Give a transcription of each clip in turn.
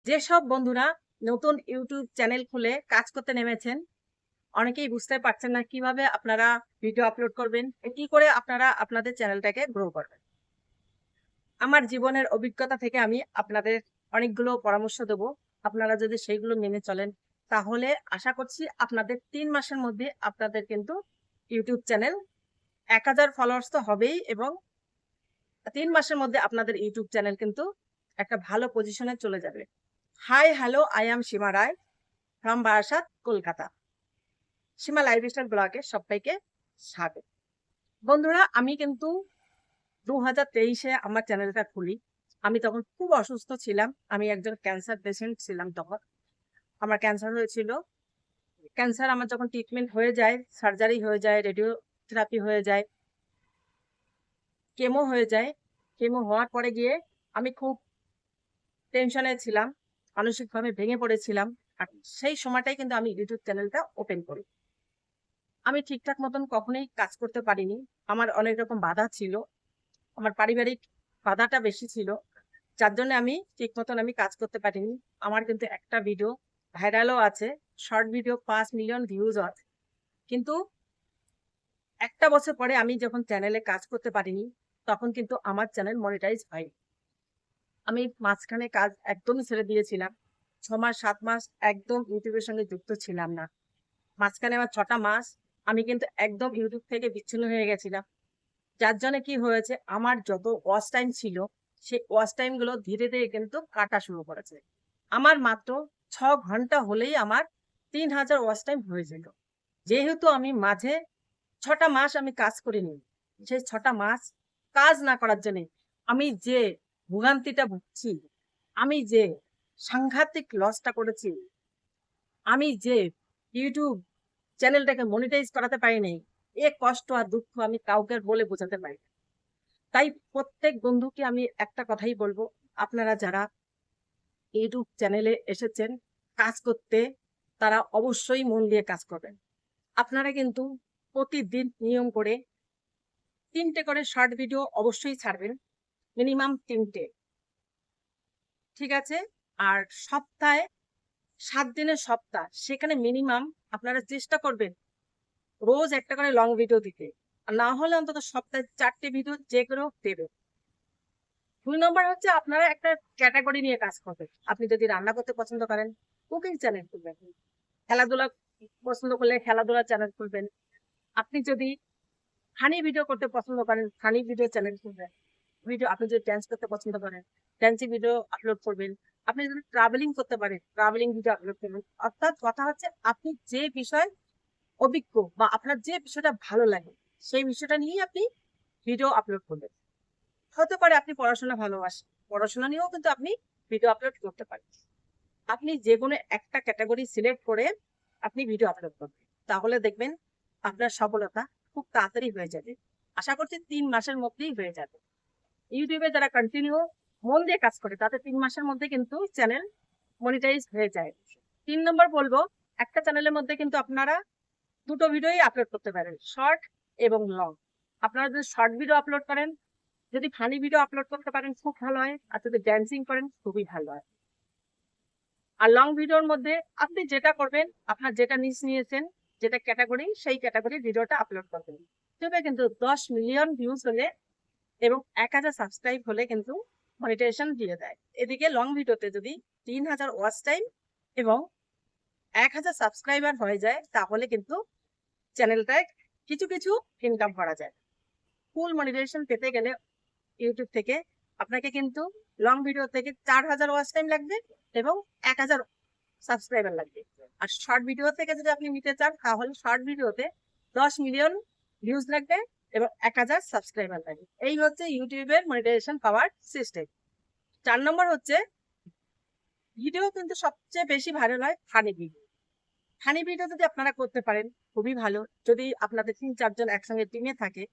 যেসব বন্ধুরা নতুন ইউটিউব চ্যানেল খুলে কাজ করতে নেমেছেন, অনেকেই বুঝতে পারছেন না কিভাবে আপনারা ভিডিও আপলোড করবেন, কি করে আপনারা আপনাদের চ্যানেলটাকে গ্রো করবেন। আমার জীবনের অভিজ্ঞতা থেকে আমি আপনাদের অনেকগুলো পরামর্শ দেব। আপনারা যদি সেইগুলো মেনে চলেন, তাহলে আশা করছি আপনাদের ৩ মাসের মধ্যে আপনাদের কিন্তু ইউটিউব চ্যানেল ১,০০০ ফলোয়ার্স তো হবেই, এবং ৩ মাসের মধ্যে আপনাদের ইউটিউব চ্যানেল কিন্তু একটা ভালো পজিশনে চলে যাবে। Hi, hello, I am Seema Roy from Barasat, Kolkata. Seema lifestyle ব্লগে সবাইকে স্বাগত। বন্ধুরা, আমি কিন্তু 2023-এ আমার চ্যানেলটা খুলি। আমি তখন খুব অসুস্থ ছিলাম। আমি একজন ক্যান্সার পেশেন্ট ছিলাম তখন। আমার ক্যান্সার হয়েছিল। ক্যান্সার আমার যখন ট্রিটমেন্ট হয়ে যায়, সার্জারি হয়ে যায়, রেডিওথেরাপি হয়ে যায়, কেমো হয়ে যায়। কেমো হওয়ার পরে গিয়ে আমি খুব টেনশনে ছিলাম, মানসিকভাবে ভেঙে পড়েছিলাম। আর সেই সময়টাই কিন্তু আমি ইউটিউব চ্যানেলটা ওপেন করি। আমি ঠিকঠাক মতন কখনোই কাজ করতে পারিনি। আমার অনেক রকম বাধা ছিল। আমার পারিবারিক বাধাটা বেশি ছিল। যার জন্য আমি ঠিক মতন কাজ করতে পারিনি। আমার কিন্তু একটা ভিডিও ভাইরালও আছে। শর্ট ভিডিও ৫ মিলিয়ন ভিউজ আছে। কিন্তু ১ বছর পরে আমি যখন চ্যানেলে কাজ করতে পারিনি, তখন কিন্তু আমার চ্যানেল মনিটাইজ হয়নি। আমি মাঝখানে কাজ একদমই ছেড়ে দিয়েছিলাম। ৬ মাস ৭ মাস একদম ইউটিউবের সঙ্গে যুক্ত ছিলাম না। মাঝখানে আমার ৬টা মাস আমি কিন্তু একদম ইউটিউব থেকে বিচ্ছিন্ন হয়ে গেছিলাম। যার জন্য কি হয়েছে, আমার যত ওয়াচ টাইম ছিল, সেই ওয়াচ টাইম গুলো ধীরে ধীরে কিন্তু কাটা শুরু করেছে। আমার মাত্র ৬ ঘন্টা হলেই আমার ৩,০০০ ওয়াচ টাইম হয়ে যেত। যেহেতু আমি মাঝে ৬টা মাস আমি কাজ করিনি, সেই ৬টা মাস কাজ না করার জন্য আমি যে ভোগান্তিটা ভুগছি, আমি যে সাংঘাতিক লসটা করেছি, আমি যে ইউটিউব চ্যানেলটাকে মনিটাইজ করাতে পারিনি, এ কষ্ট আর দুঃখ আমি কাউকে বলে বোঝাতে পারি না। তাই প্রত্যেক বন্ধুকে আমি একটা কথাই বলবো, আপনারা যারা ইউটিউব চ্যানেলে এসেছেন কাজ করতে, তারা অবশ্যই মন দিয়ে কাজ করবেন। আপনারা কিন্তু প্রতিদিন নিয়ম করে ৩টে করে শর্ট ভিডিও অবশ্যই ছাড়বেন, মিনিমাম ৩টে, ঠিক আছে? আর সপ্তাহে ৭ দিনের সপ্তাহ, সেখানে মিনিমাম আপনারা চেষ্টা করবেন রোজ একটা করে লং ভিডিও দিতে। আর না হলে অন্তত সপ্তাহে ৪টে ভিডিও যে কোনো দেবেন। ২ নম্বর হচ্ছে আপনারা একটা ক্যাটাগরি নিয়ে কাজ করবেন। আপনি যদি রান্না করতে পছন্দ করেন, কুকিং চ্যানেল খুলবেন। খেলাধুলা পছন্দ করলে খেলাধুলার চ্যানেল খুলবেন। আপনি যদি ফানি ভিডিও করতে পছন্দ করেন, ফানি ভিডিও চ্যানেল খুলবেন। আপনি যদি ড্যান্স করতে পছন্দ করেন, ড্যান্সিং ভিডিও আপলোড করবেন। আপনি যদি ট্রাভেলিং করতে পারেন, ট্রাভেলিং ভিডিও আপলোড করবেন। অর্থাৎ কথা হচ্ছে, আপনি যে বিষয় অভিজ্ঞ বা আপনার যে বিষয়টা ভালো লাগে, সেই বিষয়টা নিয়েই আপনি ভিডিও আপলোড করবেন। হতে পারে আপনি পড়াশোনা ভালোবাসেন, পড়াশোনা নিয়েও কিন্তু আপনি ভিডিও আপলোড করতে পারেন। আপনি যেকোনো একটা ক্যাটাগরি সিলেক্ট করে আপনি ভিডিও আপলোড করবেন, তাহলে দেখবেন আপনার সফলতা খুব তাড়াতাড়ি হয়ে যাবে। আশা করছি ৩ মাসের মধ্যেই হয়ে যাবে। ইউটিউবে যারা কন্টিনিউ মন দিয়ে কাজ করে, তাদের ৩ মাসের মধ্যে কিন্তু চ্যানেল মনিটাইজ হয়ে যায়। ৩ নম্বর বলবো, একটা চ্যানেলের মধ্যে কিন্তু আপনারা ২টো ভিডিওই আপলোড করতে পারেন, শর্ট এবং লং। আপনারা যদি শর্ট ভিডিও আপলোড করেন, যদি ফানি ভিডিও আপলোড করতে পারেন, খুব ভালো হয়। আর যদি ড্যান্সিং করেন, খুবই ভালো হয়। আর লং ভিডিওর মধ্যে আপনি যেটা করবেন, আপনার যেটা নিশ নিয়েছেন, যেটা ক্যাটাগরি, সেই ক্যাটাগরির ভিডিওটা আপলোড করবেন। তবে কিন্তু ১০ মিলিয়ন ভিউজ হলে এবং ১,০০০ সাবস্ক্রাইব হলে কিন্তু মনিটাইজেশন দিয়ে দেয়। এদিকে লং ভিডিওতে যদি ৩,০০০ ওয়াচ টাইম এবং ১,০০০ সাবস্ক্রাইবার হয়ে যায়, তাহলে কিন্তু চ্যানেলটায় কিছু কিছু ইনকাম করা যায়। ফুল মনিটাইজেশন পেতে গেলে ইউটিউব থেকে আপনাকে কিন্তু লং ভিডিও থেকে ৪,০০০ ওয়াচ টাইম লাগবে এবং ১,০০০ সাবস্ক্রাইবার লাগবে। আর শর্ট ভিডিও থেকে যদি আপনি নিতে চান, তাহলে শর্ট ভিডিওতে ১০ মিলিয়ন ভিউজ লাগবে এবং ১,০০০ সাবস্ক্রাইবার লাগবে। এই হচ্ছে ইউটিউবের মনিটাইজেশন পাওয়ার সিস্টেম। ৪ নম্বর হচ্ছে, ভিডিও কিন্তু সবচেয়ে বেশি ভাইরাল হয় ফানি ভিডিও। ফানি ভিডিও যদি আপনারা করতে পারেন, খুবই ভালো। যদি আপনাদের ৩-৪ জন একসঙ্গে টিমে থাকে,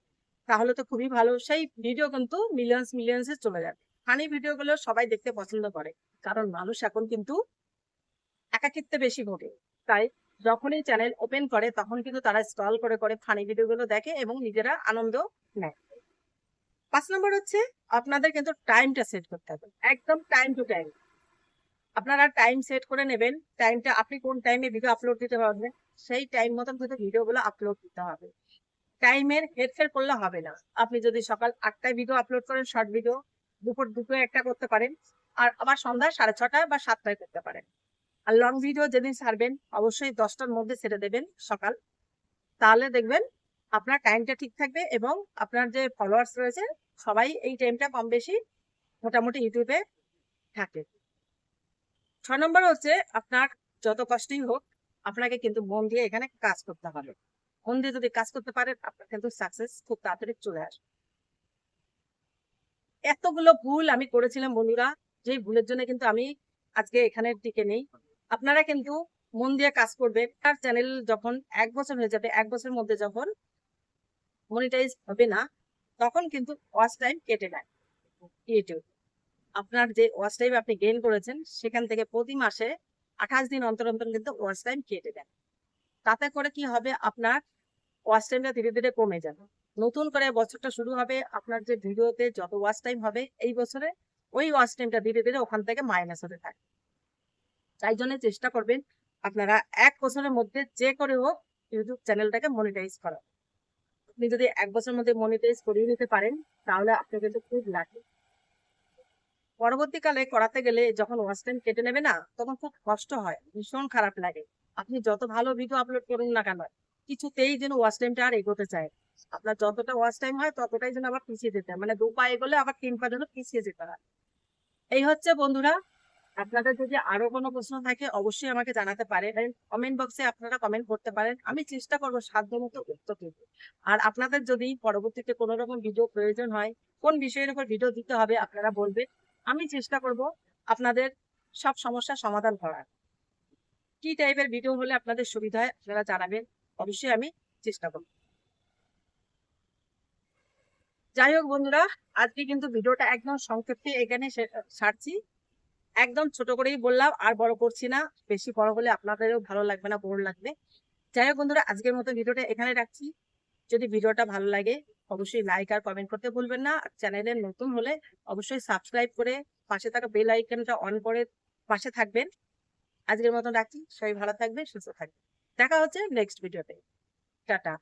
তাহলে তো খুবই ভালো। সেই ভিডিও কিন্তু মিলিয়ন্সে চলে যাবে। ফানি ভিডিও গুলো সবাই দেখতে পছন্দ করে, কারণ মানুষ এখন কিন্তু একাকিত্বে বেশি ভোগে। তাই যখনই চ্যানেল ওপেন করে, তখন কিন্তু তারা স্ক্রল করে করে ফানি ভিডিও গুলো দেখে এবং নিজেরা আনন্দ নেয়। ৫ নম্বর হচ্ছে, আপনাদের কিন্তু টাইমটা সেট করতে হবে, একদম টাইম টু টাইম। আপনারা টাইম সেট করে নেবেন, টাইমটা আপনি কোন টাইমে ভিডিও আপলোড দিতে পারবেন সেই টাইম মতন কিন্তু ভিডিওগুলো আপলোড দিতে হবে। টাইমের হেরফের করলে হবে না। আপনি যদি সকাল 8টায় ভিডিও আপলোড করেন শর্ট ভিডিও, দুপুর 2টোয় একটা করতে পারেন, আর আবার সন্ধ্যা 6:30 বা 7টায় করতে পারেন। আর লং ভিডিও যেদিন ছাড়বেন অবশ্যই 10টার মধ্যে ছেড়ে দেবেন সকাল, তাহলে দেখবেন আপনার টাইমটা ঠিক থাকবে এবং আপনার যে ফলোয়ার্স রয়েছে সবাই এই টাইমটা কম বেশি মোটামুটি ইউটিউবে থাকে। 6 নম্বর হচ্ছে আপনার যত কষ্টই হোক আপনাকে কিন্তু মন দিয়ে এখানে কাজ করতে হবে। মন দিয়ে যদি কাজ করতে পারেন আপনার কিন্তু সাকসেস খুব তাড়াতাড়ি চলে আসবে। এতগুলো ভুল আমি করেছিলাম বন্ধুরা, যে ভুলের জন্য কিন্তু আমি আজকে এখানে টিকে নেই। আপনারা কিন্তু মন দিয়ে কাজ করবেন। আর চ্যানেল যখন 1 বছর হয়ে যাবে, 1 বছরের মধ্যে যখন মনিটাইজ হবে না তখন কিন্তু ওয়াচ টাইম কেটে নেয় ইউটিউব। আপনার যে ওয়াচ টাইম আপনি গেইন করেছেন সেখান থেকে প্রতি মাসে 28 দিন অন্তর অন্তর কিন্তু ওয়াচ টাইম কেটে দেন। তাতে করে কি হবে, আপনার ওয়াচ টাইমটা ধীরে ধীরে কমে যাবে। নতুন করে বছরটা শুরু হবে, আপনার যে ভিডিওতে যত ওয়াচ টাইম হবে এই বছরে ওই ওয়াচ টাইমটা ধীরে ধীরে ওখান থেকে মাইনাস হতে থাকে। তাই জন্য চেষ্টা করবেন আপনারা 1 বছরের মধ্যে যে করে হোক ইউটিউব চ্যানেলটাকে মনিটাইজ করা। আপনি যদি 1 বছরের মধ্যে মনিটাইজ করিয়ে নিতে পারেন তাহলে আপনি কিন্তু খুব লাকি। পরবর্তীকালে করাতে গেলে যখন ওয়াচ টাইম কেটে নেবে না তখন খুব কষ্ট হয়, ভীষণ খারাপ লাগে। আপনি যত ভালো ভিডিও আপলোড করুন না কেন কিছুতেই যেন ওয়াচ টাইমটা আর এগোতে চায়। আপনার যতটা ওয়াচ টাইম হয় ততটাই যেন আবার পিছিয়ে যেতে হয়, মানে 2 পা এগোলে আবার 3 পা যেন পিছিয়ে যেতে হয়। এই হচ্ছে বন্ধুরা। আপনাদের যদি আরো কোনো প্রশ্ন থাকে অবশ্যই আমাকে জানাতে পারেন, কমেন্ট বক্সে আপনারা কমেন্ট করতে পারেন, আমি চেষ্টা করবো সাধ্যমতো উত্তর দিতে। আর আপনাদের যদি পরবর্তীতে কোনো রকম ভিডিও প্রয়োজন হয়, কোন বিষয়ের উপর ভিডিও দিতে হবে আপনারা বলবেন, আমি চেষ্টা করব আপনাদের সব সমস্যার সমাধান করার। কি টাইপের ভিডিও হলে আপনাদের সুবিধা হয় আপনারা জানাবেন, অবশ্যই আমি চেষ্টা করব। যাই হোক বন্ধুরা, আজকে কিন্তু ভিডিওটা একদম সংক্ষেপে এখানে ছাড়ছি। একদম ছোট করেই বললাম, আর বড় করছি না। বেশি বড় হলে আপনাদেরও ভালো লাগবে না, বোর লাগবে। যাই হোক বন্ধুরা, আজকের মতো ভিডিওটা এখানে রাখছি। যদি ভিডিওটা ভালো লাগে অবশ্যই লাইক আর কমেন্ট করতে ভুলবেন না। আর চ্যানেলে নতুন হলে অবশ্যই সাবস্ক্রাইব করে পাশে থাকা বেল আইকনটা অন করে পাশে থাকবেন। আজকের মতো রাখছি, সবাই ভালো থাকবে, সুস্থ থাকবে। দেখা হচ্ছে নেক্সট ভিডিওতে। টাটা।